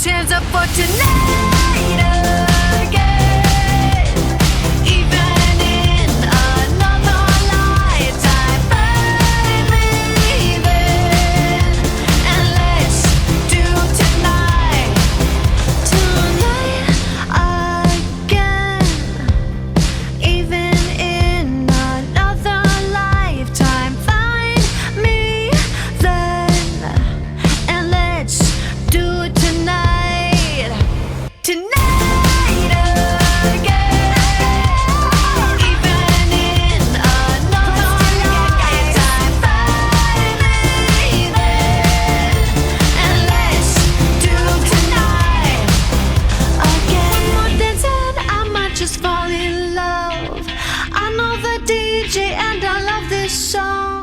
Put your hands up for tonight again. Even in another lifetime, find me then. And let's do tonight again. Even in another lifetime, find me then. And let's do it tonight again. Even in another lifetime, find me then. And let's do tonight again. One more dance and I might just fall in love. I know the DJ and I love this song.